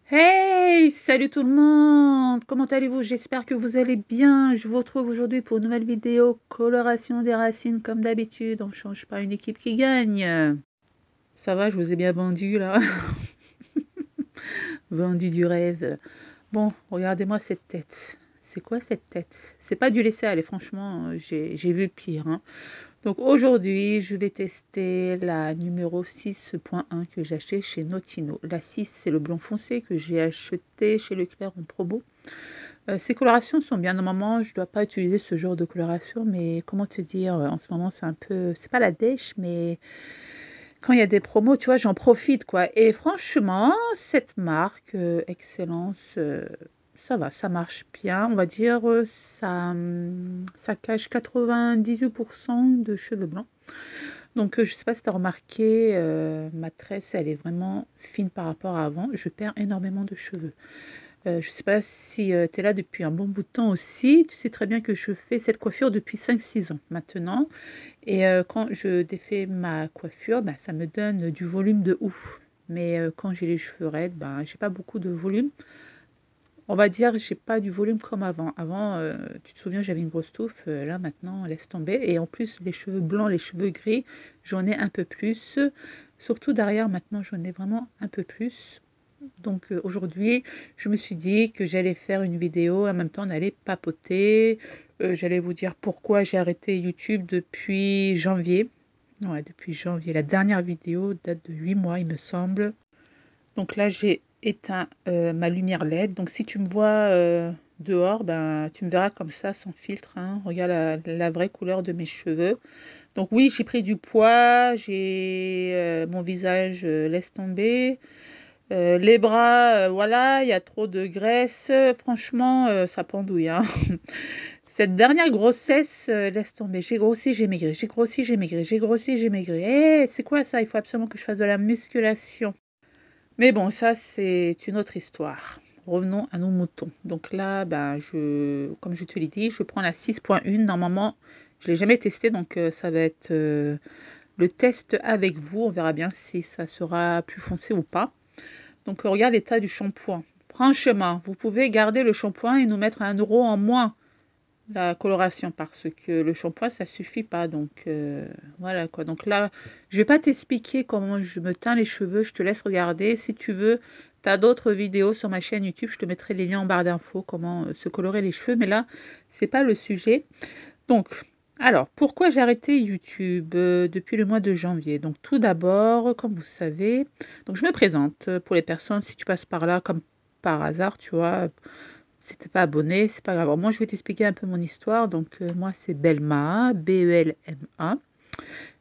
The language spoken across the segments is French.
Hey, salut tout le monde! Comment allez-vous? J'espère que vous allez bien. Je vous retrouve aujourd'hui pour une nouvelle vidéo coloration des racines comme d'habitude. On ne change pas une équipe qui gagne. Ça va, je vous ai bien vendu là. Vendu du rêve. Bon, regardez-moi cette tête. C'est quoi cette tête? C'est pas du laisser aller, franchement, j'ai vu pire, hein. Donc aujourd'hui, je vais tester la numéro 6.1 que j'ai acheté chez Notino. La 6, c'est le blond foncé que j'ai acheté chez Leclerc en promo. Ces colorations sont bien. Normalement, je ne dois pas utiliser ce genre de coloration, mais comment te dire, en ce moment, c'est un peu, c'est pas la dèche, mais quand il y a des promos, tu vois, j'en profite, quoi. Et franchement, cette marque, Excellence, ça va, ça marche bien. On va dire, ça cache 98% de cheveux blancs. Donc, je ne sais pas si tu as remarqué, ma tresse, elle est vraiment fine par rapport à avant. Je perds énormément de cheveux. Je ne sais pas si tu es là depuis un bon bout de temps aussi. Tu sais très bien que je fais cette coiffure depuis 5-6 ans maintenant. Et quand je défais ma coiffure, bah, ça me donne du volume de ouf. Mais quand j'ai les cheveux raides, ben, j'ai pas beaucoup de volume. On va dire, j'ai pas du volume comme avant. Avant, tu te souviens, j'avais une grosse touffe. Là, maintenant, laisse tomber. Et en plus, les cheveux blancs, les cheveux gris, j'en ai un peu plus. Surtout derrière, maintenant, j'en ai vraiment un peu plus. Donc aujourd'hui, je me suis dit que j'allais faire une vidéo, en même temps on allait papoter. J'allais vous dire pourquoi j'ai arrêté YouTube depuis janvier. Ouais, depuis janvier. La dernière vidéo date de 8 mois, il me semble. Donc là, j'ai éteint ma lumière LED. Donc si tu me vois dehors, ben, tu me verras comme ça, sans filtre, hein. Regarde la vraie couleur de mes cheveux. Donc oui, j'ai pris du poids, j'ai mon visage laisse tomber. Les bras, voilà, il y a trop de graisse. Franchement, ça pendouille, hein. Cette dernière grossesse, laisse tomber. J'ai grossi, j'ai maigri. J'ai grossi, j'ai maigri. J'ai grossi, j'ai maigri. Eh, c'est quoi ça? Il faut absolument que je fasse de la musculation. Mais bon, ça, c'est une autre histoire. Revenons à nos moutons. Donc là, ben, comme je te l'ai dit, je prends la 6.1. Normalement, je ne l'ai jamais testé, donc ça va être le test avec vous. On verra bien si ça sera plus foncé ou pas. Donc, regarde l'état du shampoing. Franchement, vous pouvez garder le shampoing et nous mettre 1 € en moins la coloration parce que le shampoing, ça suffit pas. Donc, voilà quoi. Donc là, je vais pas t'expliquer comment je me teins les cheveux. Je te laisse regarder. Si tu veux, tu as d'autres vidéos sur ma chaîne YouTube. Je te mettrai les liens en barre d'infos, comment se colorer les cheveux. Mais là, c'est pas le sujet. Donc, alors, pourquoi j'ai arrêté YouTube depuis le mois de janvier? Donc, tout d'abord, comme vous savez, donc je me présente pour les personnes, si tu passes par là comme par hasard, tu vois, si t'es pas abonné, c'est pas grave. Alors, moi, je vais t'expliquer un peu mon histoire. Donc, moi, c'est Belma, Belma.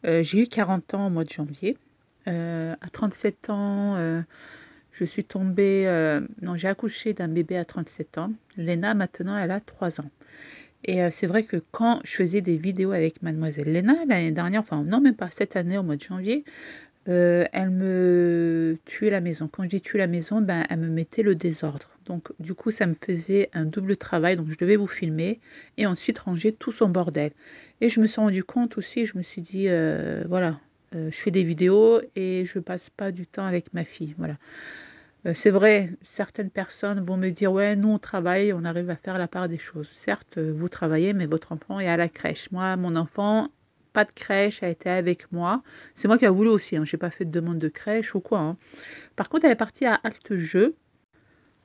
J'ai eu 40 ans au mois de janvier. À 37 ans, je suis tombée, non, j'ai accouché d'un bébé à 37 ans. Léna, maintenant, elle a 3 ans. Et c'est vrai que quand je faisais des vidéos avec mademoiselle Léna, l'année dernière, enfin non, même pas cette année, au mois de janvier, elle me tuait la maison. Quand je dis tuer la maison, ben, elle me mettait le désordre. Donc du coup, ça me faisait un double travail. Donc je devais vous filmer et ensuite ranger tout son bordel. Et je me suis rendu compte aussi, je me suis dit, voilà, je fais des vidéos et je passe pas du temps avec ma fille. Voilà. C'est vrai, certaines personnes vont me dire: «Ouais, nous on travaille, on arrive à faire la part des choses». Certes, vous travaillez, mais votre enfant est à la crèche. Moi, mon enfant, pas de crèche, a été avec moi. C'est moi qui a voulu aussi, hein, j'ai pas fait de demande de crèche ou quoi, hein. Par contre, elle est partie à halte jeu.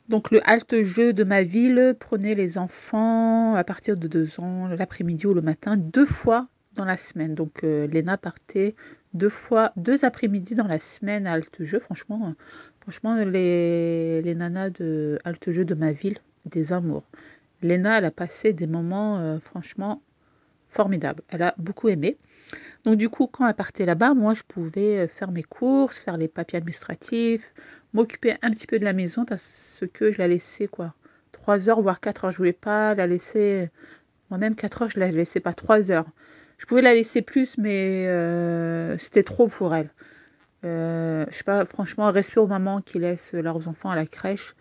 Donc le halte jeu de ma ville prenait les enfants à partir de 2 ans, l'après-midi ou le matin, 2 fois dans la semaine. Donc Léna partait 2 fois, 2 après-midi dans la semaine à halte jeu. Franchement, les nanas de halte jeu de ma ville, des amours. Léna, elle a passé des moments franchement formidables. Elle a beaucoup aimé. Donc du coup, quand elle partait là-bas, moi, je pouvais faire mes courses, faire les papiers administratifs, m'occuper un petit peu de la maison parce que je la laissais quoi, 3 heures, voire 4 heures. Je voulais pas la laisser, moi-même 4 heures, je la laissais pas 3 heures. Je pouvais la laisser plus, mais c'était trop pour elle. Je sais pas, franchement, respect aux mamans qui laissent leurs enfants à la crèche.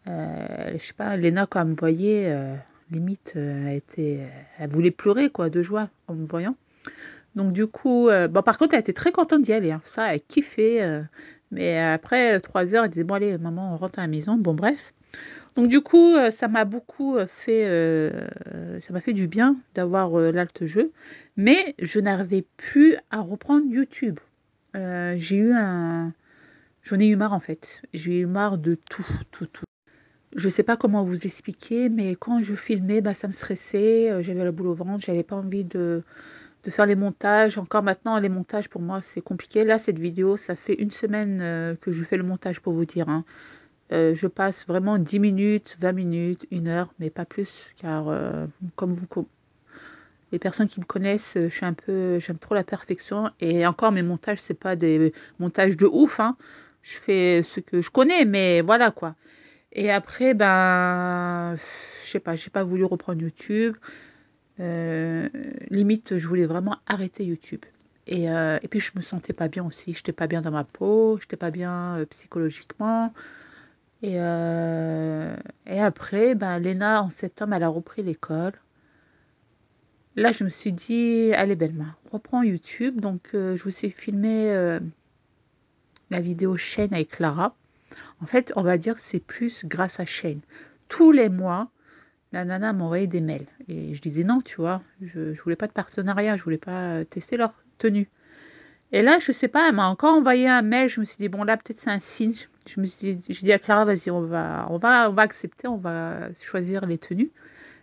Je sais pas, Léna, quand elle me voyait, limite, elle voulait pleurer quoi, de joie en me voyant. Donc du coup, bon par contre elle était très contente d'y aller, hein. Ça, elle kiffait, Mais après 3 heures, elle disait: «Bon allez maman, on rentre à la maison». Bon bref. Donc du coup, ça m'a beaucoup, ça m'a fait du bien d'avoir, l'alt-jeu, mais je n'arrivais plus à reprendre YouTube. J'ai eu un J'en ai eu marre en fait. J'ai eu marre de tout, tout, tout. Je sais pas comment vous expliquer, mais quand je filmais, bah, ça me stressait, j'avais la boule au ventre, j'avais pas envie de faire les montages. Encore maintenant, les montages pour moi, c'est compliqué. Là, cette vidéo, ça fait une semaine, que je fais le montage pour vous dire, hein. Je passe vraiment 10 minutes, 20 minutes, 1 heure, mais pas plus, car comme les personnes qui me connaissent, je suis un peu, j'aime trop la perfection. Et encore, mes montages, c'est pas des montages de ouf, hein. Je fais ce que je connais, mais voilà quoi. Et après, ben, je sais pas, j'ai pas voulu reprendre YouTube. Euh, Limite, je voulais vraiment arrêter YouTube. Et puis, je me sentais pas bien aussi. J'étais pas bien dans ma peau, j'étais pas bien psychologiquement. Et, euh, et après, ben, Léna, en septembre, elle a repris l'école. Là, je me suis dit, allez, Belma, reprends YouTube. Donc, je vous ai filmé la vidéo chaîne avec Clara. En fait, on va dire que c'est plus grâce à chaîne. Tous les mois, la nana m'envoyait des mails. Et je disais non, tu vois, je voulais pas de partenariat, je voulais pas tester leur tenue. Et là, je sais pas, elle m'a encore envoyé un mail. Je me suis dit, bon, là, peut-être c'est un signe. Je me suis dit, je dis à Clara, vas-y, on va accepter, on va choisir les tenues.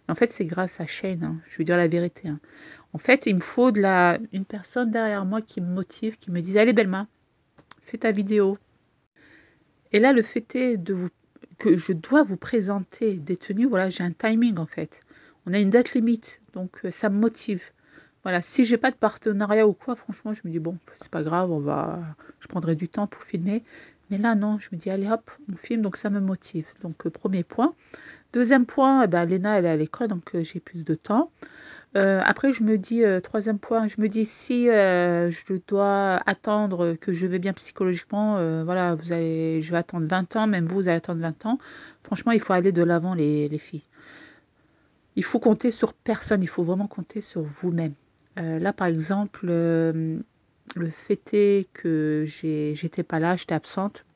En fait, c'est grâce à Shane, hein, je veux dire la vérité, hein. En fait, il me faut une personne derrière moi qui me motive, qui me dise, allez, Belma, fais ta vidéo. Et là, le fait est que je dois vous présenter des tenues, voilà, j'ai un timing en fait. On a une date limite, donc ça me motive. Voilà, si j'ai pas de partenariat ou quoi, franchement, je me dis bon, c'est pas grave, je prendrai du temps pour filmer. Mais là, non, je me dis allez hop, on filme, donc ça me motive. Donc premier point. Deuxième point, eh ben, Léna, elle est à l'école, donc j'ai plus de temps. Après, je me dis, troisième point, je me dis si je dois attendre que je vais bien psychologiquement, voilà, je vais attendre 20 ans, même vous, vous allez attendre 20 ans. Franchement, il faut aller de l'avant, les filles. Il faut compter sur personne, il faut vraiment compter sur vous-même. Là, par exemple, le fait est que j'étais pas là, j'étais absente.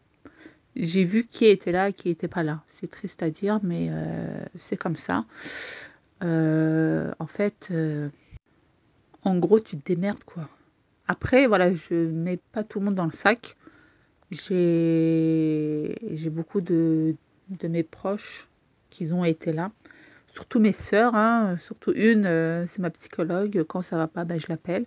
J'ai vu qui était là, qui était pas là. C'est triste à dire, mais c'est comme ça. En fait, en gros, tu te démerdes, quoi. Après, voilà, je mets pas tout le monde dans le sac. J'ai beaucoup de mes proches qui ont été là. Surtout mes sœurs, hein, surtout une, c'est ma psychologue. Quand ça va pas, ben, je l'appelle.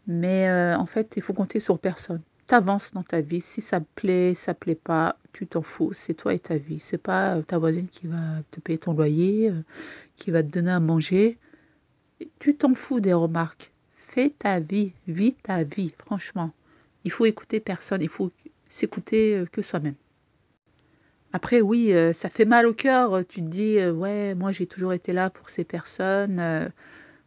Mais en fait, il faut compter sur personne. T'avances dans ta vie. Si ça plaît pas, tu t'en fous. C'est toi et ta vie. C'est pas ta voisine qui va te payer ton loyer, qui va te donner à manger. Tu t'en fous des remarques. Fais ta vie, vis ta vie, franchement. Il faut écouter personne, il faut s'écouter que soi-même. Après, oui, ça fait mal au cœur. Tu te dis, ouais, moi j'ai toujours été là pour ces personnes.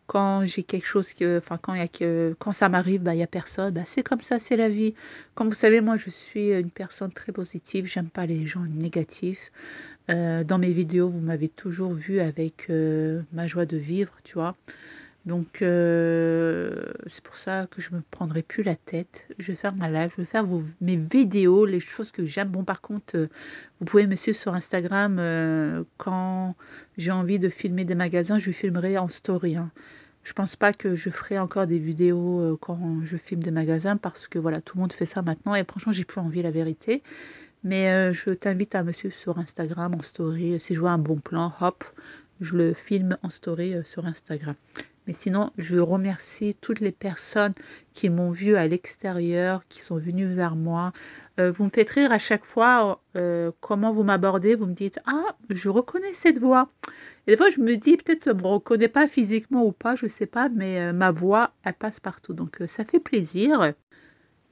Quand j'ai quelque chose enfin, quand ça m'arrive, bah, il y a personne. Bah, c'est comme ça, c'est la vie. Comme vous savez, moi je suis une personne très positive. J'aime pas les gens négatifs. Dans mes vidéos, vous m'avez toujours vu avec ma joie de vivre, tu vois. Donc, c'est pour ça que je me prendrai plus la tête. Je vais faire ma live, je vais faire mes vidéos, les choses que j'aime. Bon, par contre, vous pouvez me suivre sur Instagram. Quand j'ai envie de filmer des magasins, je filmerai en story, hein. Je pense pas que je ferai encore des vidéos quand je filme des magasins parce que voilà, tout le monde fait ça maintenant et franchement, j'ai plus envie, la vérité. Mais je t'invite à me suivre sur Instagram en story. Si je vois un bon plan, hop, je le filme en story sur Instagram. Mais sinon, je remercie toutes les personnes qui m'ont vu à l'extérieur, qui sont venues vers moi. Vous me faites rire à chaque fois comment vous m'abordez. Vous me dites, ah, je reconnais cette voix. Et des fois, je me dis, peut-être, je ne me reconnais pas physiquement ou pas, je ne sais pas, mais ma voix, elle passe partout. Donc, ça fait plaisir.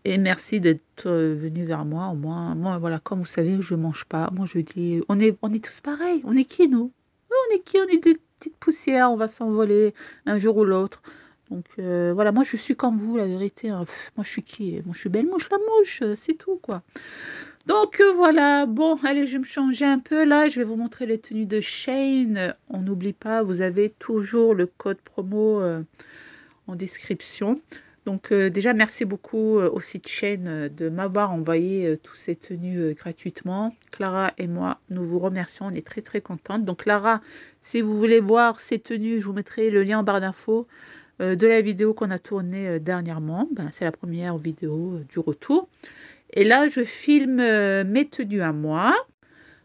Et merci d'être venu vers moi. Moi, voilà, comme vous savez, je mange pas. Moi, je dis, on est tous pareils. On est qui, nous? On est qui? On est des petites poussières. On va s'envoler un jour ou l'autre. Donc, voilà, moi, je suis comme vous, la vérité, hein. Moi, je suis qui? Moi, je suis belle mouche, la mouche. C'est tout, quoi. Donc, voilà. Bon, allez, je vais me changer un peu, là. Je vais vous montrer les tenues de Shane. On n'oublie pas, vous avez toujours le code promo en description. Donc déjà, merci beaucoup au site Shein de m'avoir envoyé tous ces tenues gratuitement. Clara et moi, nous vous remercions, on est très très contentes. Donc Clara, si vous voulez voir ces tenues, je vous mettrai le lien en barre d'infos de la vidéo qu'on a tournée dernièrement. Ben, c'est la première vidéo du retour. Et là, je filme mes tenues à moi.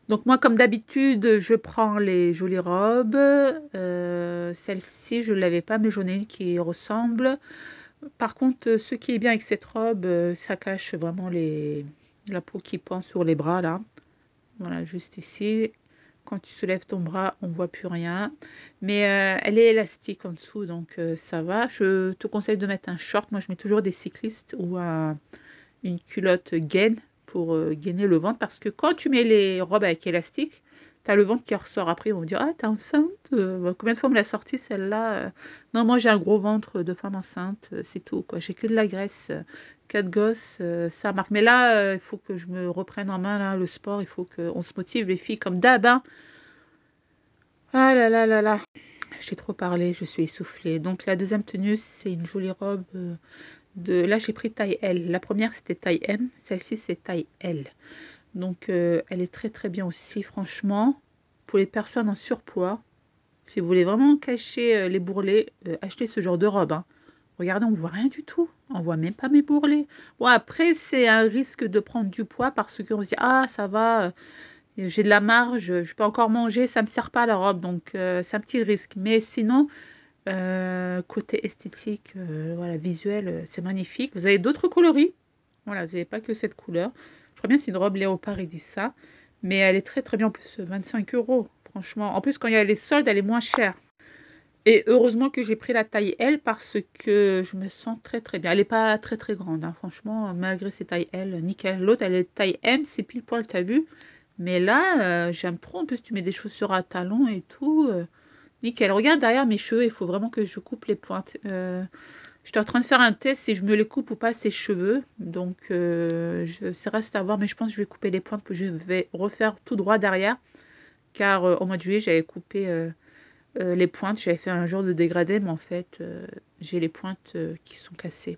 Donc moi, comme d'habitude, je prends les jolies robes. Celle-ci, je ne l'avais pas, mais j'en ai une qui ressemble. Par contre, ce qui est bien avec cette robe, ça cache vraiment la peau qui pend sur les bras, là. Voilà, juste ici. Quand tu soulèves ton bras, on voit plus rien. Mais elle est élastique en dessous, donc ça va. Je te conseille de mettre un short. Moi, je mets toujours des cyclistes ou une culotte gaine pour gainer le ventre. Parce que quand tu mets les robes avec élastique, tu as le ventre qui ressort. Après, ils vont dire, ah, t'es enceinte? Combien de fois on me l'a sortie celle-là? Non, moi j'ai un gros ventre de femme enceinte, c'est tout, quoi. J'ai que de la graisse. 4 gosses, ça marque. Mais là, il faut que je me reprenne en main, là, le sport. Il faut qu'on se motive, les filles, comme d'hab, hein. Ah là là là là. J'ai trop parlé, je suis essoufflée. Donc la deuxième tenue, c'est une jolie robe Là, j'ai pris taille L. La première, c'était taille M. Celle-ci, c'est taille L. Donc, elle est très très bien aussi, franchement. Pour les personnes en surpoids, si vous voulez vraiment cacher les bourrelets, achetez ce genre de robe, hein. Regardez, on ne voit rien du tout. On voit même pas mes bourrelets. Bon, après, c'est un risque de prendre du poids parce qu'on se dit, ah, ça va, j'ai de la marge, je peux encore manger, ça ne me sert pas la robe. Donc, c'est un petit risque. Mais sinon, côté esthétique, voilà, visuel, c'est magnifique. Vous avez d'autres coloris. Voilà, vous n'avez pas que cette couleur. Je crois bien que c'est une robe léopard, ils disent ça. Mais elle est très très bien. En plus, 25 euros, franchement. En plus, quand il y a les soldes, elle est moins chère. Et heureusement que j'ai pris la taille L parce que je me sens très très bien. Elle n'est pas très très grande, hein, franchement, malgré ses tailles L, nickel. L'autre, elle est taille M, c'est pile poil, t'as vu. Mais là, j'aime trop. En plus, tu mets des chaussures à talons et tout. Nickel. Regarde derrière mes cheveux, il faut vraiment que je coupe les pointes. J'étais en train de faire un test si je me les coupe ou pas ces cheveux. Donc, ça reste à voir, mais je pense que je vais couper les pointes, que je vais refaire tout droit derrière. Car au mois de juillet, j'avais coupé les pointes. J'avais fait un genre de dégradé, mais en fait, j'ai les pointes qui sont cassées.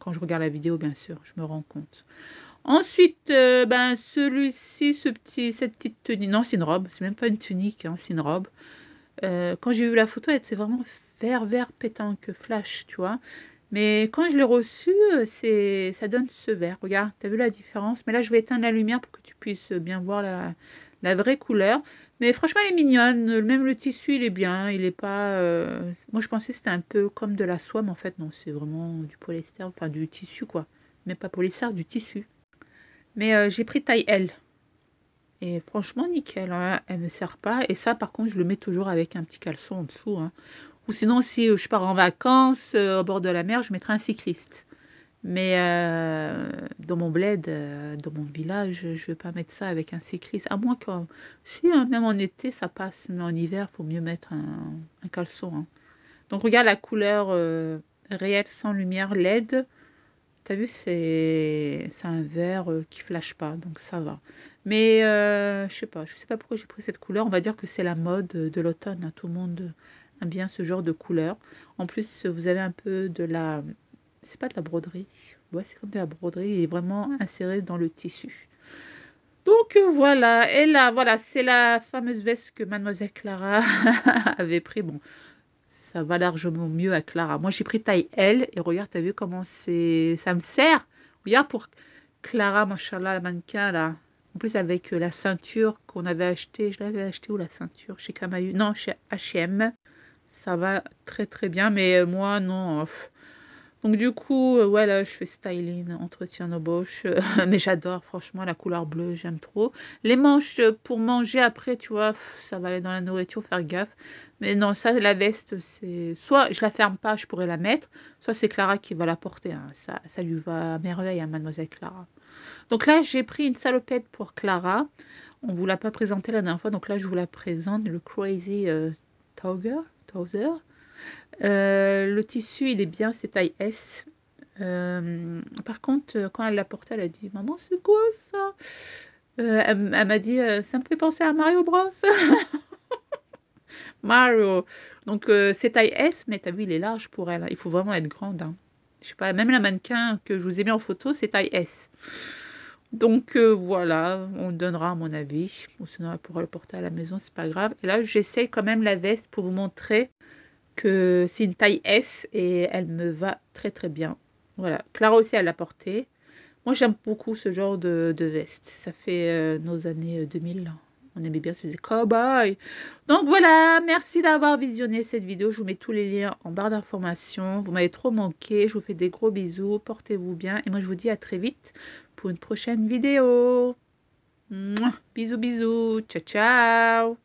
Quand je regarde la vidéo, bien sûr, je me rends compte. Ensuite, ben, celui-ci, cette petite tenue. Non, c'est une robe. C'est même pas une tunique, hein, c'est une robe. Quand j'ai vu la photo, elle était vraiment vert pétanque, flash, tu vois. Mais quand je l'ai reçue, ça donne ce vert. Regarde, tu as vu la différence? Mais là, je vais éteindre la lumière pour que tu puisses bien voir la vraie couleur. Mais franchement, elle est mignonne. Même le tissu, il est bien. Il est pas. Moi, je pensais que c'était un peu comme de la soie, mais en fait, non, c'est vraiment du polyester, enfin du tissu, quoi. Mais pas polyester, du tissu. Mais j'ai pris taille L. Et franchement, nickel, hein, elle me sert pas. Et ça, par contre, je le mets toujours avec un petit caleçon en dessous, hein. Ou sinon, si je pars en vacances au bord de la mer, je mettrai un cycliste. Mais dans mon bled, dans mon village, je ne vais pas mettre ça avec un cycliste. À moins que, si, hein, même en été, ça passe. Mais en hiver, il faut mieux mettre un caleçon, hein. Donc, regarde la couleur réelle sans lumière LED. T'as vu, c'est un vert qui flash pas, donc ça va. Mais je sais pas pourquoi j'ai pris cette couleur. On va dire que c'est la mode de l'automne, hein. Tout le monde aime bien ce genre de couleur. En plus, vous avez un peu c'est pas de la broderie. Ouais, c'est comme de la broderie. Il est vraiment inséré dans le tissu. Donc voilà. Et là, voilà, c'est la fameuse veste que Mademoiselle Clara avait pris. Bon, ça va largement mieux à Clara. Moi, j'ai pris taille L et regarde, t'as vu comment ça me sert. Regarde pour Clara, machallah, la mannequin là. En plus, avec la ceinture qu'on avait achetée. Je l'avais achetée où la ceinture? Chez Kamayu? Non, chez H&M. Ça va très très bien, mais moi, non. Donc du coup, ouais, là, je fais styling, entretien d'embauche, mais j'adore, franchement, la couleur bleue, j'aime trop. Les manches pour manger après, tu vois, ça va aller dans la nourriture, faire gaffe. Mais non, ça, la veste, c'est... Soit je la ferme pas, je pourrais la mettre, soit c'est Clara qui va la porter, hein. Ça lui va à merveille à Mademoiselle Clara. Donc là, j'ai pris une salopette pour Clara. On ne vous l'a pas présentée la dernière fois, donc là, je vous la présente, le Crazy Trouser. Le tissu, il est bien, c'est taille S. Par contre, quand elle l'a porté, elle a dit, maman, c'est quoi ça? Elle m'a dit, ça me fait penser à Mario Bros. Mario. Donc, c'est taille S, mais t'as vu, il est large pour elle, hein. Il faut vraiment être grande, hein. Je sais pas, même la mannequin que je vous ai mis en photo, c'est taille S. Donc, voilà, on donnera à mon avis. Ou sinon, elle pourra le porter à la maison, c'est pas grave. Et là, j'essaie quand même la veste pour vous montrer que c'est une taille S et elle me va très très bien. Voilà, Clara aussi, elle l'a portée. Moi, j'aime beaucoup ce genre de veste. Ça fait nos années 2000. On aimait bien ces cow-boys. Donc voilà, merci d'avoir visionné cette vidéo. Je vous mets tous les liens en barre d'informations. Vous m'avez trop manqué. Je vous fais des gros bisous. Portez-vous bien. Et moi, je vous dis à très vite pour une prochaine vidéo. Mouah. Bisous, bisous. Ciao, ciao.